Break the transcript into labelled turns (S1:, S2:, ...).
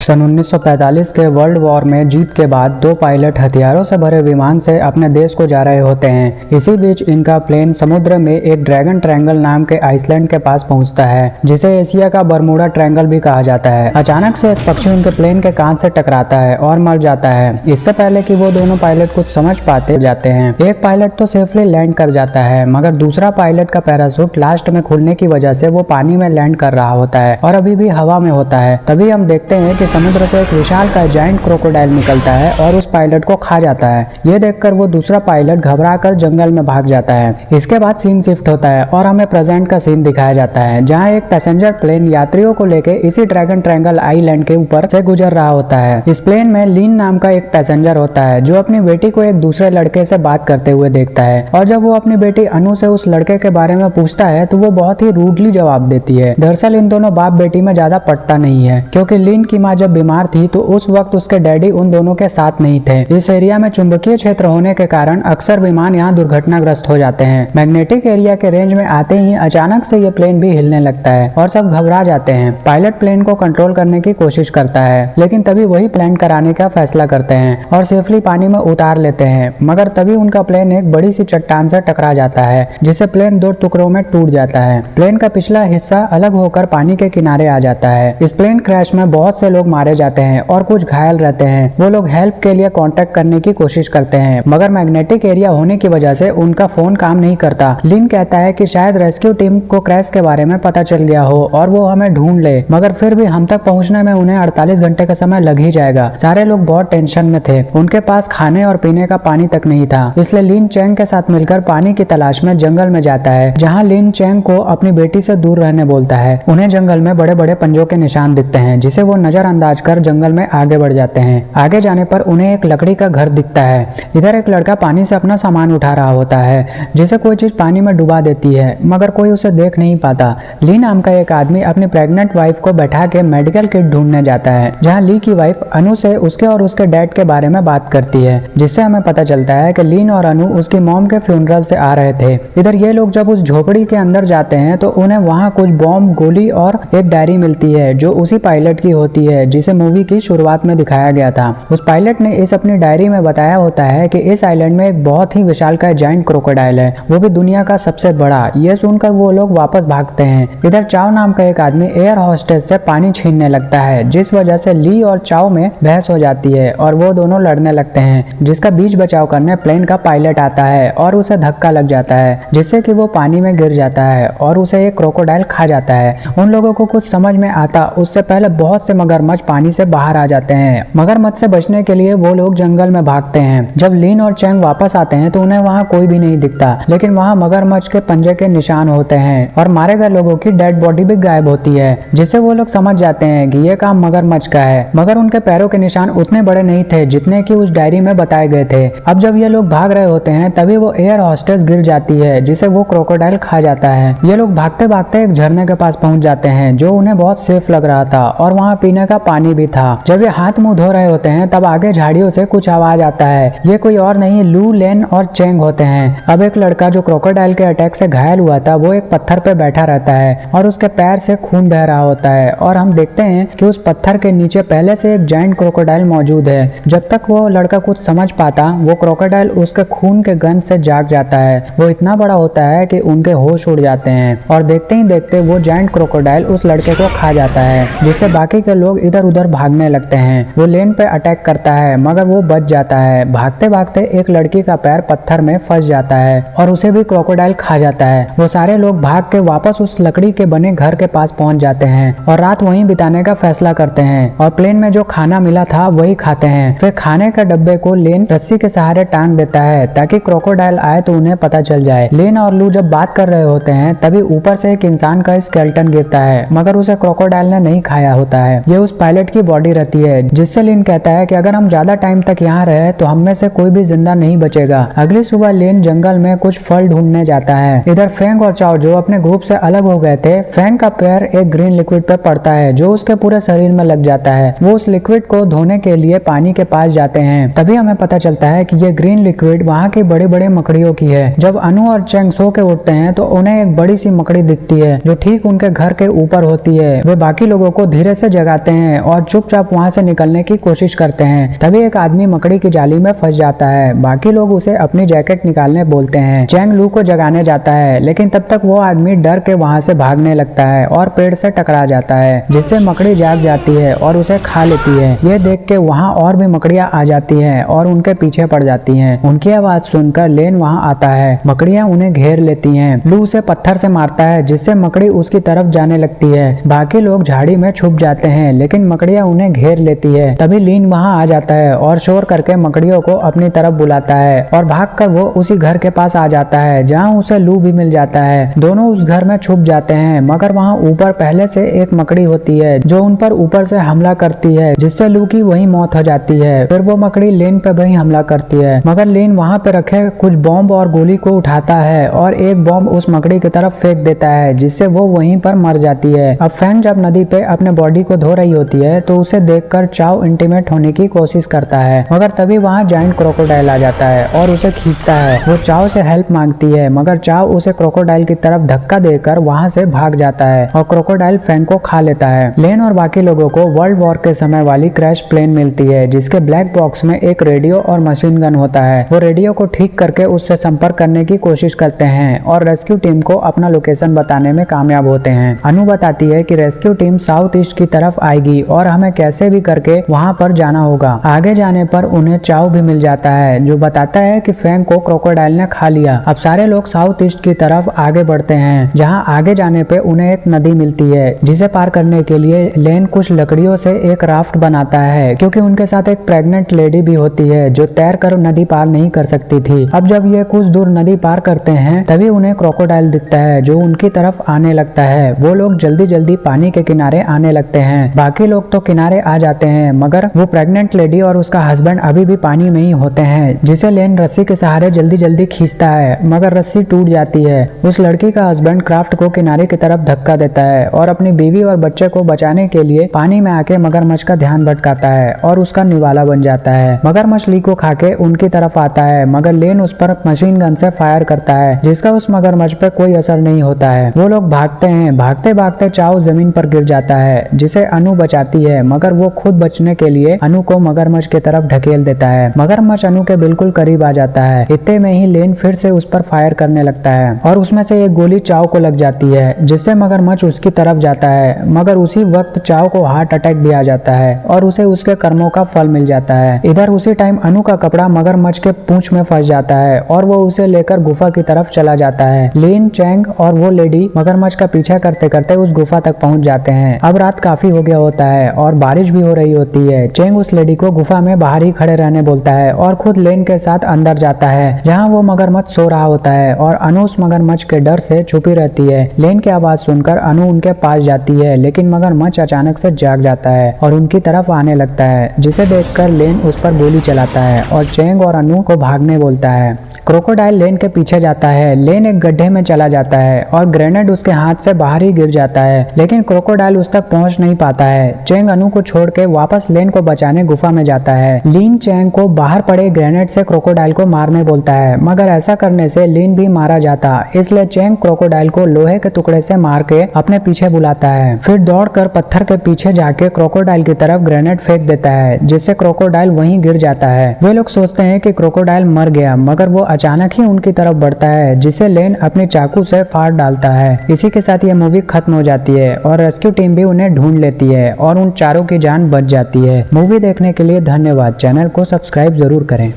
S1: सन 1945 के world war में जीत के बाद दो पायलट हथियारों से भरे विमान से अपने देश को जा रहे होते हैं। इसी बीच इनका प्लेन समुद्र में एक ड्रैगन ट्रायंगल नाम के आइसलैंड के पास पहुंचता है, जिसे एशिया का बरमूडा ट्रायंगल भी कहा जाता है। अचानक से एक पक्षी उनके प्लेन के कान से टकराता है और मर जाता है। इससे पहले कि वो दोनों पायलट कुछ समझ पाते जाते हैं, एक पायलट तो सेफली लैंड कर जाता है, मगर दूसरा पायलट का पैराशूट लास्ट में खुलने की वजह से वो पानी में लैंड कर रहा होता है और अभी भी हवा में होता है। तभी हम देखते हैं कि समुद्र से एक विशाल का जायंट क्रोकोडाइल निकलता है और उस पायलट को खा जाता है। ये देखकर वो दूसरा पायलट घबराकर जंगल में भाग जाता है। इसके बाद सीन शिफ्ट होता है और हमें प्रेजेंट का सीन दिखाया जाता है, जहाँ एक पैसेंजर प्लेन यात्रियों को लेकर इसी ड्रैगन ट्रायंगल आइलैंड के ऊपर से गुजर रहा होता है। इस प्लेन में लीन नाम का एक पैसेंजर होता है जो अपनी बेटी को एक दूसरे लड़के से बात करते हुए देखता है, और जब वो अपनी बेटी अनु से उस लड़के के बारे में पूछता है तो वो बहुत ही रूडली जवाब देती है। दरअसल इन दोनों बाप बेटी में ज्यादा पटता नहीं है, क्योंकि लीन की माँ जब बीमार थी तो उस वक्त उसके डैडी उन दोनों के साथ नहीं थे। इस एरिया में चुंबकीय क्षेत्र होने के कारण अक्सर विमान यहाँ दुर्घटनाग्रस्त हो जाते हैं। मैग्नेटिक एरिया के रेंज में आते ही अचानक से ये प्लेन भी हिलने लगता है और सब घबरा जाते हैं। पायलट प्लेन को कंट्रोल करने की कोशिश करता है, लेकिन तभी वही लैंड कराने का फैसला करते हैं और सेफली पानी में उतार लेते हैं। मगर तभी उनका प्लेन एक बड़ी सी चट्टान से टकरा जाता है, जिससे प्लेन दो टुकड़ों में टूट जाता है। प्लेन का पिछला हिस्सा अलग होकर पानी के किनारे आ जाता है। इस प्लेन क्रैश में बहुत से लोग मारे जाते हैं और कुछ घायल रहते हैं। वो लोग हेल्प के लिए कांटेक्ट करने की कोशिश करते हैं, मगर मैग्नेटिक एरिया होने की वजह से उनका फोन काम नहीं करता। लिन कहता है कि शायद रेस्क्यू टीम को क्रैश के बारे में पता चल गया हो और वो हमें ढूंढ ले, मगर फिर भी हम तक पहुंचने में उन्हें 48 घंटे का समय लग ही जाएगा। सारे लोग बहुत टेंशन में थे, उनके पास खाने और पीने का पानी तक नहीं था। इसलिए लिन चैंग के साथ मिलकर पानी की तलाश में जंगल में जाता है, जहाँ लिन चैंग को अपनी बेटी से दूर रहने बोलता है। उन्हें जंगल में बड़े बड़े पंजों के निशान दिखते हैं, जिसे वो नजरअंदाज कर जंगल में आगे बढ़ जाते हैं। आगे जाने पर उन्हें एक लकड़ी का घर दिखता है। इधर एक लड़का पानी से अपना सामान उठा रहा होता है, जिसे कोई चीज पानी में डुबा देती है, मगर कोई उसे देख नहीं पाता। ली नाम का एक आदमी अपनी प्रेग्नेंट वाइफ को बैठा के मेडिकल किट ढूंढने जाता है, जहाँ ली की वाइफ अनु से उसके और उसके डैड के बारे में बात करती है, जिससे हमें पता चलता है कि लीन और अनु उसकी मॉम के फ्यूनरल से आ रहे थे। इधर ये लोग जब उस झोपड़ी के अंदर जाते हैं तो उन्हें वहाँ कुछ बॉम्ब, गोली और एक डायरी मिलती है, जो उसी पायलट की होती है जिसे मूवी की शुरुआत में दिखाया गया था। उस पायलट ने इस अपनी डायरी में बताया होता है कि इस आइलैंड में एक बहुत ही विशालकाय जायंट क्रोकोडाइल है, वो भी दुनिया का सबसे बड़ा। ये सुनकर वो लोग वापस भागते हैं। इधर चाओ नाम का एक आदमी एयर होस्टेस से पानी छीनने लगता है, जिस वजह से ली और चाओ में बहस हो जाती है और वो दोनों लड़ने लगते हैं, जिसका बीच बचाव करने प्लेन का पायलट आता है और उसे धक्का लग जाता है, जिससे कि वो पानी में गिर जाता है और उसे एक क्रोकोडाइल खा जाता है। उन लोगों को कुछ समझ में आता उससे पहले बहुत से मगरमच्छ पानी से बाहर आ जाते हैं। मगरमच्छ से बचने के लिए वो लोग जंगल में भागते हैं। जब लीन और चैंग वापस आते हैं तो उन्हें वहाँ कोई भी नहीं दिखता, लेकिन वहाँ मगरमच्छ के पंजे के निशान होते हैं और मारे गए लोगों की डेड बॉडी भी गायब होती है, जिससे वो लोग समझ जाते हैं कि ये काम मगरमच्छ का है। मगर उनके पैरों के निशान उतने बड़े नहीं थे जितने कि उस डायरी में बताए गए थे। अब जब ये लोग भाग रहे होते हैं तभी वो एयर होस्टेस गिर जाती है, जिसे वो क्रोकोडाइल खा जाता है। ये लोग भागते भागते एक झरने के पास पहुंच जाते हैं, जो उन्हें बहुत सेफ लग रहा था और वहाँ पीने का पानी भी था। जब ये हाथ मुंह धो रहे होते हैं तब आगे झाड़ियों से कुछ आवाज आता है। ये कोई और नहीं, लू, लेन और चैंग होते हैं। अब एक लड़का जो क्रोकोडाइल के अटैक से घायल हुआ था, वो एक पत्थर पे बैठा रहता है और उसके पैर से खून बह रहा होता है, और हम देखते हैं कि उस पत्थर के नीचे पहले से एक जायंट क्रोकोडाइल मौजूद है। जब तक वो लड़का कुछ समझ पाता, वो क्रोकोडाइल उसके खून के गंध से जाग जाता है। वो इतना बड़ा होता है कि उनके होश उड़ जाते हैं और देखते ही देखते वो जायंट क्रोकोडाइल उस लड़के को खा जाता है, जिससे बाकी के लोग इधर उधर भागने लगते हैं। वो लेन पे अटैक करता है, मगर वो बच जाता है। भागते भागते एक लड़की का पैर पत्थर में फंस जाता है और उसे भी क्रोकोडाइल खा जाता है। वो सारे लोग भाग के वापस उस लकड़ी के बने घर के पास पहुंच जाते हैं और रात वहीं बिताने का फैसला करते हैं और प्लेन में जो खाना मिला था वही खाते हैं। फिर खाने के डब्बे को लेन रस्सी के सहारे टांग देता है ताकि क्रोकोडाइल आए तो उन्हें पता चल जाए। लेन और लू जब बात कर रहे होते हैं तभी ऊपर से एक इंसान का स्केलेटन गिरता है, मगर उसे क्रोकोडाइल ने नहीं खाया होता है। ये उस पायलट की बॉडी रहती है, जिससे लेन कहता है कि अगर हम ज्यादा टाइम तक यहाँ रहे तो हम में से कोई भी जिंदा नहीं बचेगा। अगली सुबह लेन जंगल में कुछ फल ढूंढने जाता है। इधर फेंग और चाओ जो अपने ग्रुप से अलग हो गए थे, फेंग का पैर एक ग्रीन लिक्विड पे पड़ता है जो उसके पूरे शरीर में लग जाता है। वो उस लिक्विड को धोने के लिए पानी के पास जाते हैं। तभी हमें पता चलता है कि ये ग्रीन लिक्विड वहाँ की बड़ी बड़ी मकड़ियों की है। जब अनु और चैंग सो के उठते हैं तो उन्हें एक बड़ी सी मकड़ी दिखती है जो ठीक उनके घर के ऊपर होती है। वे बाकी लोगों को धीरे से जगाते हैं हैं और चुपचाप वहाँ से निकलने की कोशिश करते हैं। तभी एक आदमी मकड़ी की जाली में फंस जाता है। बाकी लोग उसे अपनी जैकेट निकालने बोलते हैं। चैंग लू को जगाने जाता है, लेकिन तब तक वो आदमी डर के वहाँ से भागने लगता है और पेड़ से टकरा जाता है, जिससे मकड़ी जाग जाती है और उसे खा लेती है। ये देख के वहाँ और भी मकड़ियाँ आ जाती हैं और उनके पीछे पड़ जाती हैं। उनकी आवाज सुनकर लेन वहाँ आता है। मकड़ियाँ उन्हें घेर लेती हैं। लू उसे पत्थर से मारता है, जिससे मकड़ी उसकी तरफ जाने लगती है। बाकी लोग झाड़ी में छुप जाते हैं, लेकिन मकड़ियाँ उन्हें घेर लेती है। तभी लीन वहाँ आ जाता है और शोर करके मकड़ियों को अपनी तरफ बुलाता है और भागकर वो उसी घर के पास आ जाता है जहाँ उसे लू भी मिल जाता है। दोनों उस घर में छुप जाते हैं, मगर वहाँ ऊपर पहले से एक मकड़ी होती है जो उन पर ऊपर से हमला करती है, जिससे लू की वही मौत हो जाती है। फिर वो मकड़ी लेन पे वही हमला करती है, मगर लेन वहाँ पे रखे कुछ बॉम्ब और गोली को उठाता है और एक बॉम्ब उस मकड़ी की तरफ फेंक देता है, जिससे वो वहीं पर मर जाती है। अब फैंग जब नदी पे अपने बॉडी को धो रही होती है तो उसे देखकर चाओ इंटीमेट होने की कोशिश करता है, मगर तभी वहाँ जायंट क्रोकोडाइल आ जाता है और उसे खींचता है। वो चाओ से हेल्प मांगती है, मगर चाओ उसे क्रोकोडाइल की तरफ धक्का देकर वहाँ से भाग जाता है और क्रोकोडाइल फैंग को खा लेता है। लेन और बाकी लोगों को वर्ल्ड वॉर के समय वाली क्रैश प्लेन मिलती है, जिसके ब्लैक बॉक्स में एक रेडियो और मशीन गन होता है। वो रेडियो को ठीक करके उससे संपर्क करने की कोशिश करते हैं और रेस्क्यू टीम को अपना लोकेशन बताने में कामयाब होते हैं। अनु बताती है कि रेस्क्यू टीम साउथ ईस्ट की तरफ आएगी और हमें कैसे भी करके वहाँ पर जाना होगा। आगे जाने पर उन्हें चाओ भी मिल जाता है, जो बताता है कि फैंग को क्रोकोडाइल ने खा लिया। अब सारे लोग साउथ ईस्ट की तरफ आगे बढ़ते हैं, जहाँ आगे जाने पे उन्हें एक नदी मिलती है, जिसे पार करने के लिए लेन कुछ लकड़ियों से एक राफ्ट बनाता है, क्योंकि उनके साथ एक प्रेग्नेंट लेडी भी होती है जो तैर कर नदी पार नहीं कर सकती थी। अब जब ये कुछ दूर नदी पार करते हैं तभी उन्हें क्रोकोडाइल दिखता है जो उनकी तरफ आने लगता है। वो लोग जल्दी जल्दी पानी के किनारे आने लगते हैं। बाकी लोग तो किनारे आ जाते हैं, मगर वो प्रेग्नेंट लेडी और उसका हस्बैंड अभी भी पानी में ही होते हैं, जिसे लेन रस्सी के सहारे जल्दी जल्दी खींचता है, मगर रस्सी टूट जाती है। उस लड़की का हस्बैंड क्राफ्ट को किनारे की तरफ धक्का देता है और अपनी बीवी और बच्चे को बचाने के लिए पानी में आके मगरमच्छ का ध्यान भटकाता है और उसका निवाला बन जाता है। मगरमच्छ ली को खाके उनकी तरफ आता है, मगर लेन उस पर मशीन गन से फायर करता है, जिसका उस मगरमच्छ पे कोई असर नहीं होता है। वो लोग भागते हैं। भागते भागते चाओ जमीन पर गिर जाता है, जिसे अनु बचाती है, मगर वो खुद बचने के लिए अनु को मगरमच्छ की तरफ ढकेल देता है। मगरमच्छ अनु के बिल्कुल करीब आ जाता है। इतने में ही लेन फिर से उस पर फायर करने लगता है और उसमें से एक गोली चाओ को लग जाती है, जिससे मगरमच्छ उसकी तरफ जाता है, मगर उसी वक्त चाओ को हार्ट अटैक भी आ जाता है और उसे उसके कर्मों का फल मिल जाता है। इधर उसी टाइम अनु का कपड़ा मगरमच्छ के पूंछ में फंस जाता है और वो उसे लेकर गुफा की तरफ चला जाता है। लेन, चैंग और वो लेडी मगरमच्छ का पीछा करते करते उस गुफा तक पहुंच जाते हैं। अब रात काफी हो गया होता है और बारिश भी हो रही होती है। चैंग उस लेडी को गुफा में बाहर ही खड़े रहने बोलता है और खुद लेन के साथ अंदर जाता है, जहाँ वो मगरमच्छ सो रहा होता है और अनु उस मगरमच्छ के डर से छुपी रहती है। लेन की आवाज सुनकर अनु उनके पास जाती है, लेकिन मगरमच्छ अचानक से जाग जाता है और उनकी तरफ आने लगता है, जिसे देखकर लेन उस पर गोली चलाता है और चैंग और अनु को भागने बोलता है। क्रोकोडाइल लेन के पीछे जाता है। लेन एक गड्ढे में चला जाता है और ग्रेनेड उसके हाथ से बाहर ही गिर जाता है, लेकिन क्रोकोडाइल उस तक पहुंच नहीं पाता है। चैंग अनु को छोड़ के वापस लेन को बचाने गुफा में जाता है। लीन चैंग को बाहर पड़े ग्रेनेड से क्रोकोडाइल को मारने बोलता है, मगर ऐसा करने से लीन भी मारा जाता, इसलिए चैंग क्रोकोडाइल को लोहे के टुकड़े से मार के अपने पीछे बुलाता है। फिर दौड़कर पत्थर के पीछे जाके क्रोकोडाइल की तरफ ग्रेनेड फेंक देता है, जिससे क्रोकोडाइल वहीं गिर जाता है। वे लोग सोचते हैं कि क्रोकोडाइल मर गया, मगर वो अचानक ही उनकी तरफ बढ़ता है, जिसे लेन अपने चाकू से फाड़ डालता है। इसी के साथ ये मूवी खत्म हो जाती है और रेस्क्यू टीम भी उन्हें ढूंढ लेती है और उन चारों की जान बच जाती है। मूवी देखने के लिए धन्यवाद। चैनल को सब्सक्राइब जरूर करें।